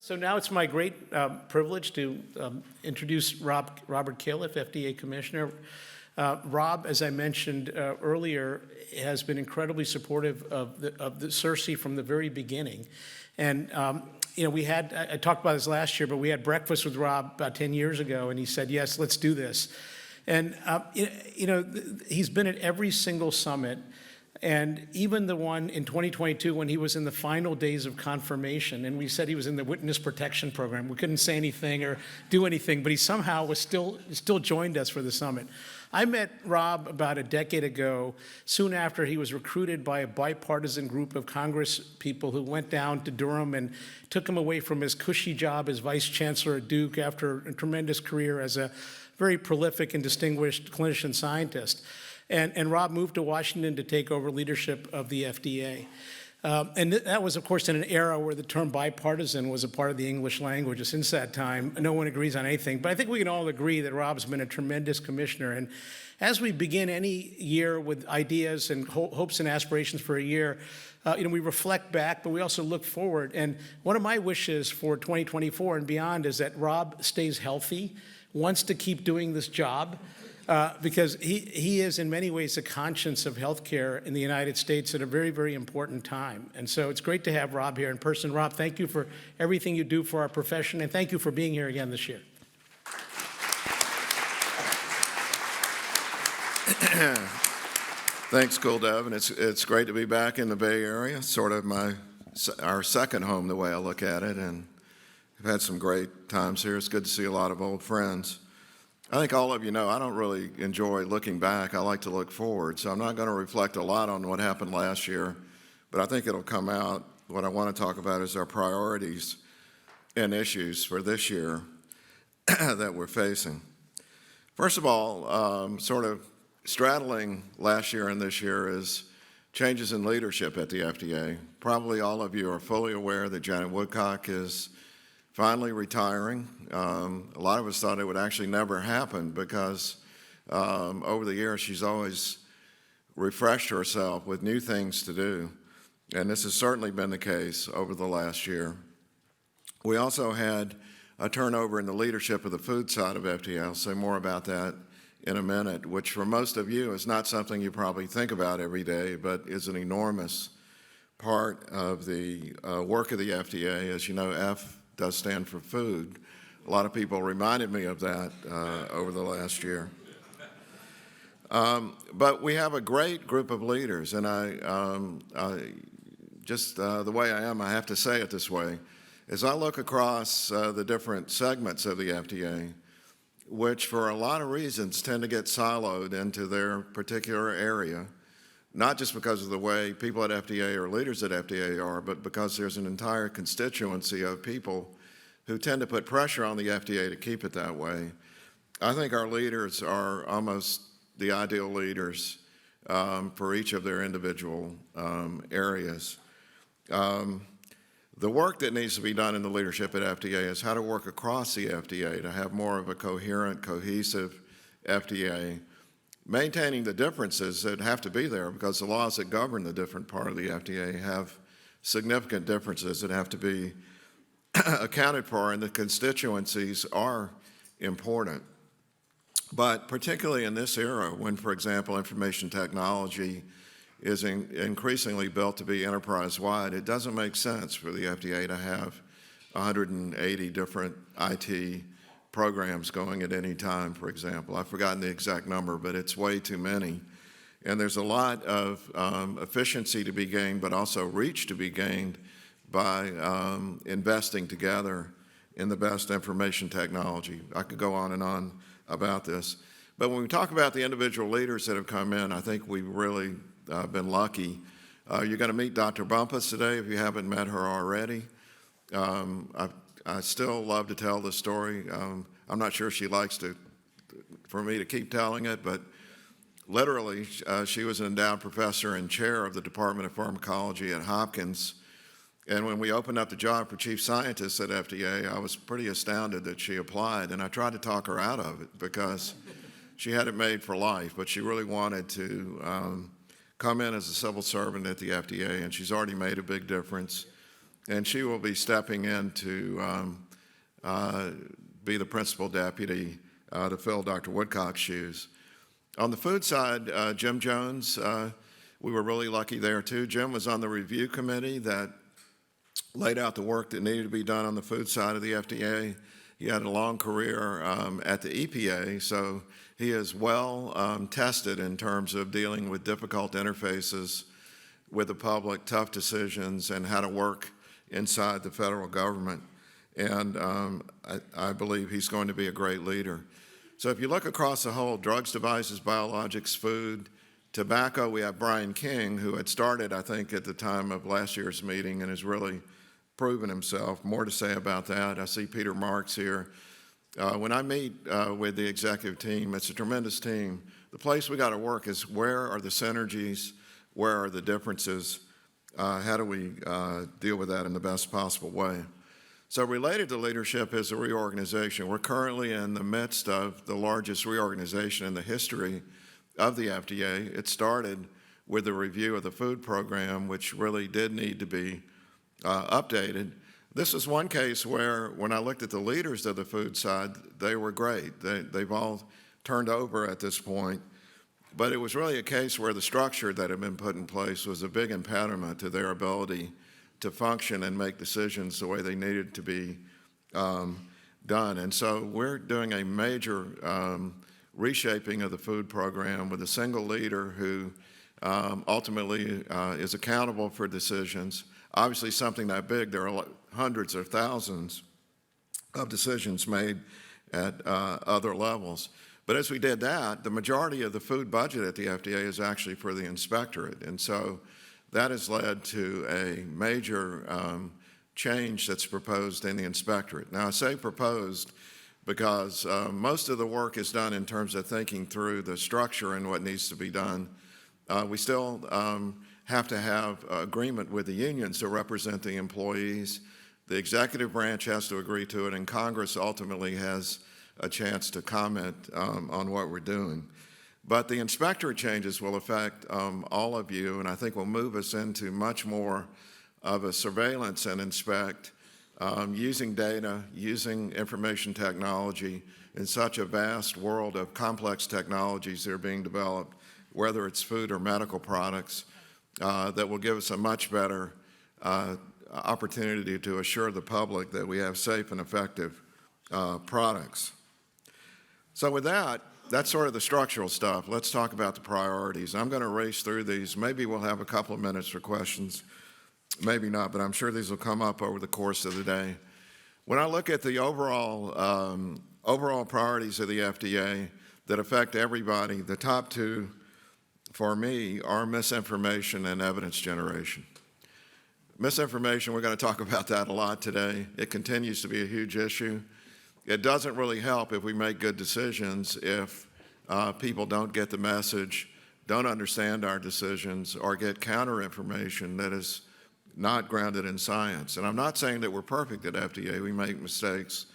So now it's my great privilege to introduce Robert Califf, FDA Commissioner. Rob, as I mentioned earlier, has been incredibly supportive of the CERSI from the very beginning. And I talked about this last year, but we had breakfast with Rob about 10 years ago, and he said, yes, let's do this. And he's been at every single summit, and even the one in 2022 when he was in the final days of confirmation, and we said he was in the witness protection program. We couldn't say anything or do anything, but he somehow was still joined us for the summit. I met Rob about a decade ago, soon after he was recruited by a bipartisan group of Congress people who went down to Durham and took him away from his cushy job as vice chancellor at Duke after a tremendous career as a very prolific and distinguished clinician scientist. And Rob moved to Washington to take over leadership of the FDA. And that was, of course, in an era where the term bipartisan was a part of the English language. Since that time, no one agrees on anything. But I think we can all agree that Rob's been a tremendous commissioner. And as we begin any year with ideas and hopes and aspirations for a year, we reflect back, but we also look forward. And one of my wishes for 2024 and beyond is that Rob stays healthy, wants to keep doing this job, because he is in many ways the conscience of healthcare in the United States at a very, very important time. And so it's great to have Rob here in person. Rob, thank you for everything you do for our profession, and thank you for being here again this year. Thanks, Kuldev, and it's great to be back in the Bay Area, sort of our second home the way I look at it, and I've had some great times here. It's good to see a lot of old friends. I think all of you know I don't really enjoy looking back. I like to look forward. So I'm not going to reflect a lot on what happened last year, but I think it'll come out. What I want to talk about is our priorities and issues for this year that we're facing. First of all, sort of straddling last year and this year is changes in leadership at the FDA. Probably all of you are fully aware that Janet Woodcock is finally retiring. A lot of us thought it would actually never happen because over the years she's always refreshed herself with new things to do, and this has certainly been the case over the last year. We also had a turnover in the leadership of the food side of FDA. I'll say more about that in a minute, which for most of you is not something you probably think about every day, but is an enormous part of the work of the FDA. As you know, F does stand for food. A lot of people reminded me of that over the last year. But we have a great group of leaders, and I just the way I am, I have to say it this way. As I look across the different segments of the FDA, which for a lot of reasons tend to get siloed into their particular area, not just because of the way people at FDA or leaders at FDA are, but because there's an entire constituency of people who tend to put pressure on the FDA to keep it that way. I think our leaders are almost the ideal leaders for each of their individual areas. The work that needs to be done in the leadership at FDA is how to work across the FDA to have more of a coherent, cohesive FDA, maintaining the differences that have to be there because the laws that govern the different part of the FDA have significant differences that have to be accounted for, and the constituencies are important. But particularly in this era when, for example, information technology is increasingly built to be enterprise-wide, it doesn't make sense for the FDA to have 180 different IT programs going at any time, for example. I've forgotten the exact number, but it's way too many. And there's a lot of efficiency to be gained, but also reach to be gained by investing together in the best information technology. I could go on and on about this. But when we talk about the individual leaders that have come in, I think we've really been lucky. You're going to meet Dr. Bumpus today if you haven't met her already. I still love to tell the story. I'm not sure she likes for me to keep telling it, but literally she was an endowed professor and chair of the Department of Pharmacology at Hopkins. And when we opened up the job for chief scientist at FDA, I was pretty astounded that she applied, and I tried to talk her out of it because she had it made for life, but she really wanted to come in as a civil servant at the FDA, and she's already made a big difference and she will be stepping in to be the principal deputy to fill Dr. Woodcock's shoes. On the food side, Jim Jones, we were really lucky there too. Jim was on the review committee that laid out the work that needed to be done on the food side of the FDA. He had a long career at the EPA, so he is well tested in terms of dealing with difficult interfaces with the public, tough decisions, and how to work inside the federal government. And I believe he's going to be a great leader. So if you look across the whole drugs, devices, biologics, food, tobacco, we have Brian King, who had started, I think, at the time of last year's meeting and has really proven himself. More to say about that. I see Peter Marks here. When I meet with the executive team, it's a tremendous team. The place we got to work is where are the synergies, where are the differences, how do we deal with that in the best possible way. So related to leadership is a reorganization. We're currently in the midst of the largest reorganization in the history of the FDA. It started with the review of the food program, which really did need to be updated. This is one case where, when I looked at the leaders of the food side, they were great. They've all turned over at this point. But it was really a case where the structure that had been put in place was a big impediment to their ability to function and make decisions the way they needed to be done. And so we're doing a major reshaping of the food program with a single leader who ultimately is accountable for decisions. Obviously, something that big, there are hundreds or thousands of decisions made at other levels. But as we did that, the majority of the food budget at the FDA is actually for the inspectorate. And so that has led to a major change that's proposed in the inspectorate. Now, I say proposed because most of the work is done in terms of thinking through the structure and what needs to be done. We still have to have agreement with the unions to represent the employees. The executive branch has to agree to it, and Congress ultimately has a chance to comment on what we're doing. But the inspectorate changes will affect all of you, and I think will move us into much more of a surveillance and inspect, using data, using information technology in such a vast world of complex technologies that are being developed, whether it's food or medical products, that will give us a much better opportunity to assure the public that we have safe and effective products. So with that, that's sort of the structural stuff. Let's talk about the priorities. I'm going to race through these. Maybe we'll have a couple of minutes for questions. Maybe not, but I'm sure these will come up over the course of the day. When I look at the overall priorities of the FDA that affect everybody, the top two for me are misinformation and evidence generation. Misinformation, we're going to talk about that a lot today. It continues to be a huge issue. It doesn't really help if we make good decisions if people don't get the message, don't understand our decisions, or get counter information that is not grounded in science. And I'm not saying that we're perfect at FDA. We make mistakes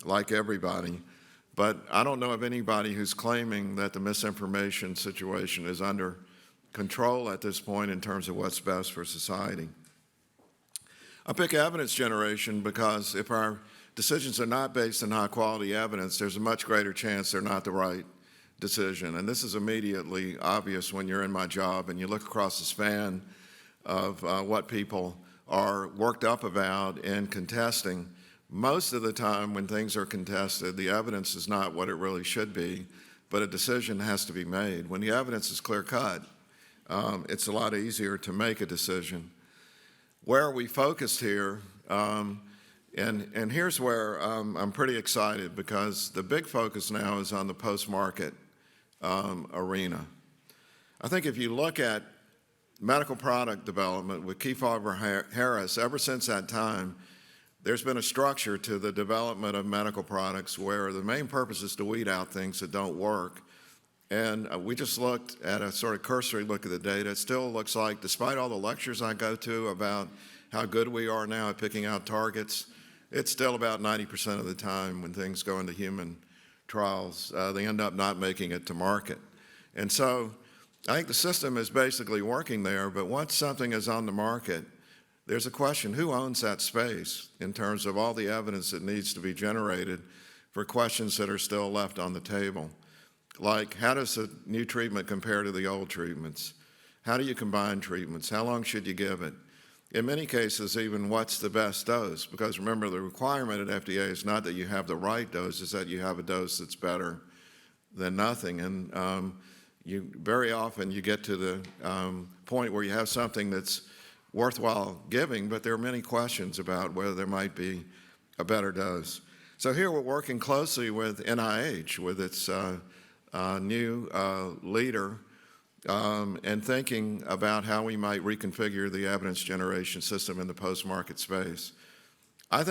like everybody. But I don't know of anybody who's claiming that the misinformation situation is under control at this point in terms of what's best for society. I pick evidence generation because if our decisions are not based on high-quality evidence, there's a much greater chance they're not the right decision. And this is immediately obvious when you're in my job and you look across the span of what people are worked up about in contesting. Most of the time when things are contested, the evidence is not what it really should be, but a decision has to be made. When the evidence is clear-cut, it's a lot easier to make a decision. Where are we focused here? And here's where I'm pretty excited because the big focus now is on the post-market arena. I think if you look at medical product development with Kefauver-Harris, ever since that time, there's been a structure to the development of medical products where the main purpose is to weed out things that don't work. And we just looked at a sort of cursory look at the data. It still looks like, despite all the lectures I go to about how good we are now at picking out targets, it's still about 90% of the time when things go into human trials, they end up not making it to market. And so I think the system is basically working there, but once something is on the market, there's a question, who owns that space in terms of all the evidence that needs to be generated for questions that are still left on the table? Like, how does a new treatment compare to the old treatments? How do you combine treatments? How long should you give it? In many cases, even what's the best dose? Because remember, the requirement at FDA is not that you have the right dose, it's that you have a dose that's better than nothing. And very often you get to the point where you have something that's worthwhile giving, but there are many questions about whether there might be a better dose. So here we're working closely with NIH, with its new leader, and thinking about how we might reconfigure the evidence generation system in the post-market space. I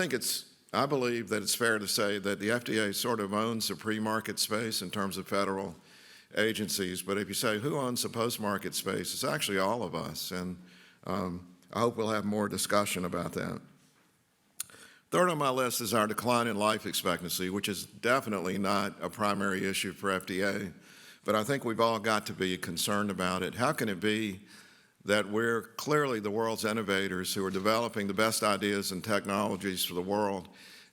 believe that it's fair to say that the FDA sort of owns the pre-market space in terms of federal agencies, but if you say who owns the post-market space, it's actually all of us, and I hope we'll have more discussion about that. Third on my list is our decline in life expectancy, which is definitely not a primary issue for FDA, but I think we've all got to be concerned about it. How can it be that we're clearly the world's innovators who are developing the best ideas and technologies for the world,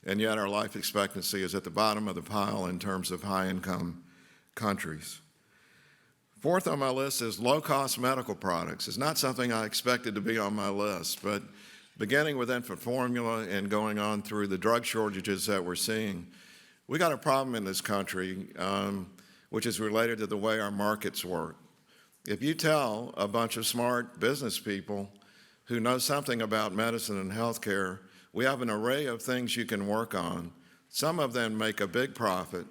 and yet our life expectancy is at the bottom of the pile in terms of high-income countries? Fourth on my list is low-cost medical products. It's not something I expected to be on my list, but beginning with infant formula and going on through the drug shortages that we're seeing, we got a problem in this country which is related to the way our markets work. If you tell a bunch of smart business people who know something about medicine and healthcare, we have an array of things you can work on. Some of them make a big profit,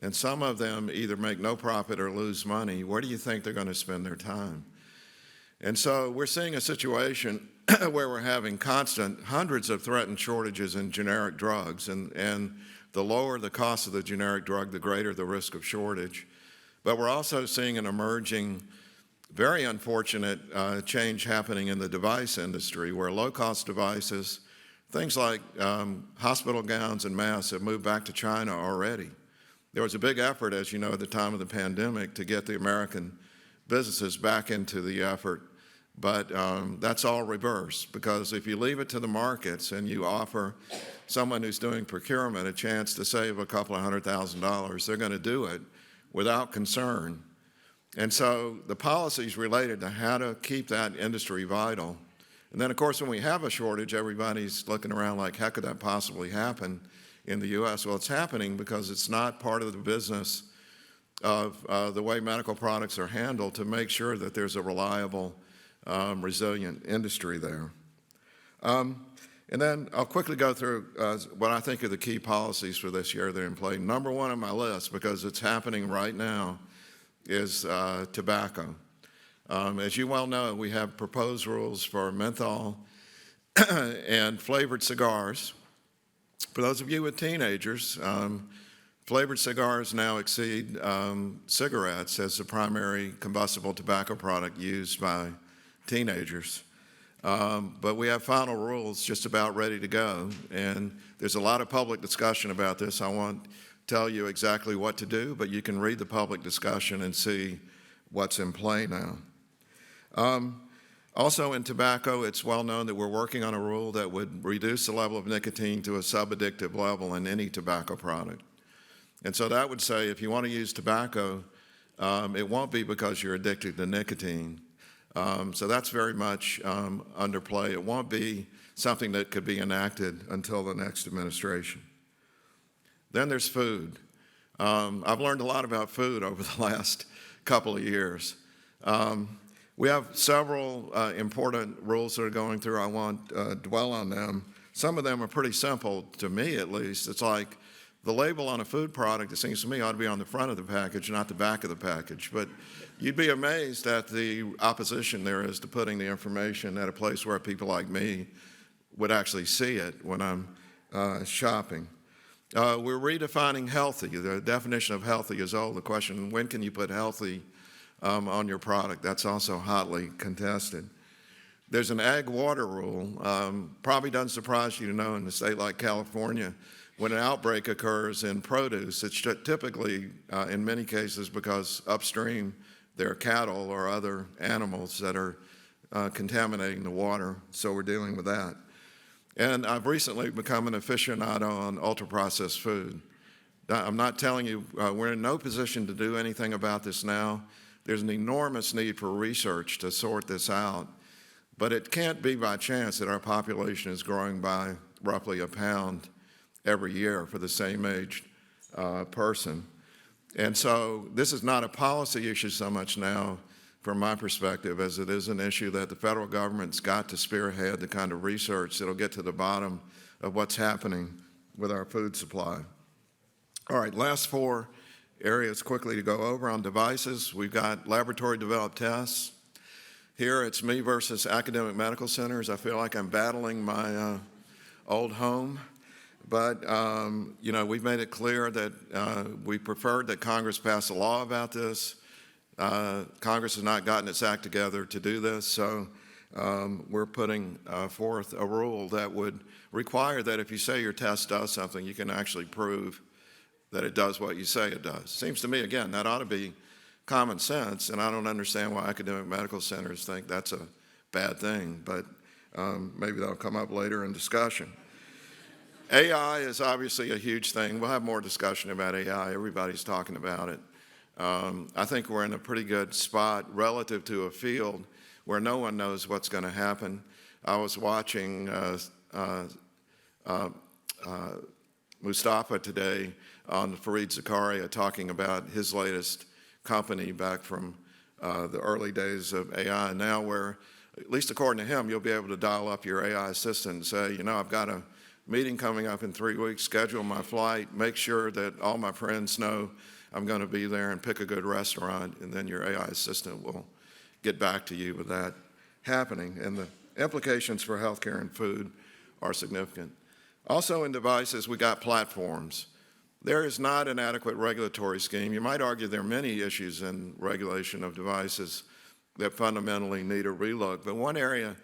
and some of them either make no profit or lose money. Where do you think they're going to spend their time? And so we're seeing a situation where we're having constant hundreds of threatened shortages in generic drugs, and the lower the cost of the generic drug, the greater the risk of shortage. But we're also seeing an emerging, very unfortunate change happening in the device industry, where low-cost devices, things like hospital gowns and masks, have moved back to China already. There was a big effort, as you know, at the time of the pandemic to get the American businesses back into the effort, but that's all reversed, because if you leave it to the markets and you offer someone who's doing procurement a chance to save a couple of $100,000, they're going to do it without concern. And so the policies related to how to keep that industry vital. And then, of course, when we have a shortage, everybody's looking around like, how could that possibly happen in the U.S.? Well, it's happening because it's not part of the business of the way medical products are handled to make sure that there's a reliable, resilient industry there. And then I'll quickly go through what I think are the key policies for this year that are in play. Number one on my list, because it's happening right now, is tobacco. As you well know, we have proposed rules for menthol and flavored cigars. For those of you with teenagers, flavored cigars now exceed cigarettes as the primary combustible tobacco product used by teenagers. But we have final rules just about ready to go, and there's a lot of public discussion about this. I won't tell you exactly what to do, but you can read the public discussion and see what's in play now. Also in tobacco, it's well known that we're working on a rule that would reduce the level of nicotine to a sub-addictive level in any tobacco product. And so that would say if you want to use tobacco, it won't be because you're addicted to nicotine. So that's very much under play. It won't be something that could be enacted until the next administration. Then there's food. I've learned a lot about food over the last couple of years. We have several important rules that are going through. I won't dwell on them. Some of them are pretty simple, to me at least. It's like the label on a food product, it seems to me, ought to be on the front of the package, not the back of the package. But you'd be amazed at the opposition there is to putting the information at a place where people like me would actually see it when I'm shopping. We're redefining healthy. The definition of healthy is old. The question, when can you put healthy on your product? That's also hotly contested. There's an ag water rule. Probably doesn't surprise you to know in a state like California, when an outbreak occurs in produce, it's typically, in many cases, because upstream there are cattle or other animals that are contaminating the water, so we're dealing with that. And I've recently become an aficionado on ultra-processed food. I'm not telling you, we're in no position to do anything about this now. There's an enormous need for research to sort this out, but it can't be by chance that our population is growing by roughly a pound every year for the same aged person. And so this is not a policy issue so much now, from my perspective, as it is an issue that the federal government's got to spearhead the kind of research that'll get to the bottom of what's happening with our food supply. All right, last 4 areas quickly to go over on devices. We've got laboratory-developed tests. Here it's me versus academic medical centers. I feel like I'm battling my old home. But, you know, we've made it clear that we preferred that Congress pass a law about this. Congress has not gotten its act together to do this, so we're putting forth a rule that would require that if you say your test does something, you can actually prove that it does what you say it does. Seems to me, again, that ought to be common sense, and I don't understand why academic medical centers think that's a bad thing, but maybe that'll come up later in discussion. AI is obviously a huge thing. We'll have more discussion about AI. Everybody's talking about it. I think we're in a pretty good spot relative to a field where no one knows what's going to happen. I was watching Mustafa today on Fareed Zakaria talking about his latest company back from the early days of AI now, where, at least according to him, you'll be able to dial up your AI assistant and say, you know, I've got a meeting coming up in 3 weeks, schedule my flight, make sure that all my friends know I'm going to be there, and pick a good restaurant, and then your AI assistant will get back to you with that happening. And the implications for healthcare and food are significant. Also in devices, we got platforms. There is not an adequate regulatory scheme. You might argue there are many issues in regulation of devices that fundamentally need a relook, but one area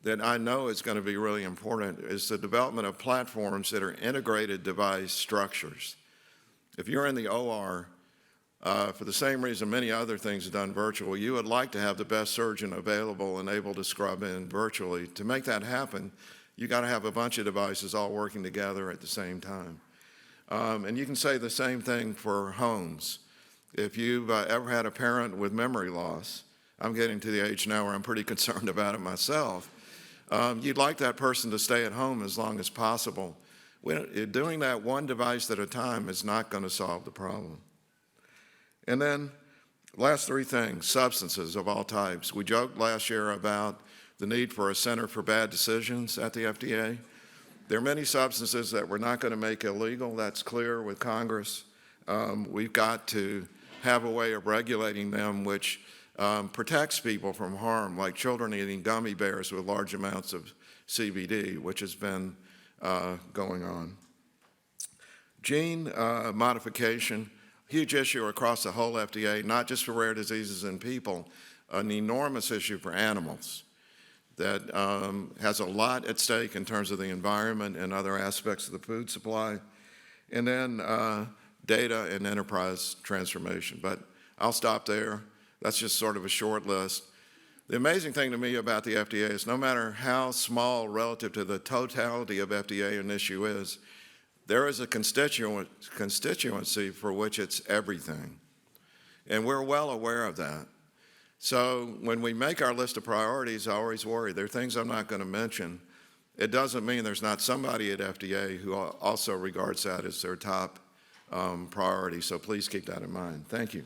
that I know is going to be really important is the development of platforms that are integrated device structures. If you're in the OR, for the same reason many other things are done virtually, you would like to have the best surgeon available and able to scrub in virtually. To make that happen, you got to have a bunch of devices all working together at the same time. And you can say the same thing for homes. If you've ever had a parent with memory loss, I'm getting to the age now where I'm pretty concerned about it myself, you'd like that person to stay at home as long as possible. Doing that one device at a time is not going to solve the problem. And then, last 3 things, substances of all types. We joked last year about the need for a Center for Bad Decisions at the FDA. There are many substances that we're not going to make illegal. That's clear with Congress. We've got to have a way of regulating them which protects people from harm, like children eating gummy bears with large amounts of CBD, which has been going on. Gene modification, huge issue across the whole FDA, not just for rare diseases in people, an enormous issue for animals that has a lot at stake in terms of the environment and other aspects of the food supply. And then data and enterprise transformation. But I'll stop there. That's just sort of a short list. The amazing thing to me about the FDA is no matter how small relative to the totality of FDA an issue is, there is a constituency for which it's everything. And we're well aware of that. So when we make our list of priorities, I always worry. There are things I'm not going to mention. It doesn't mean there's not somebody at FDA who also regards that as their top priority. So please keep that in mind. Thank you.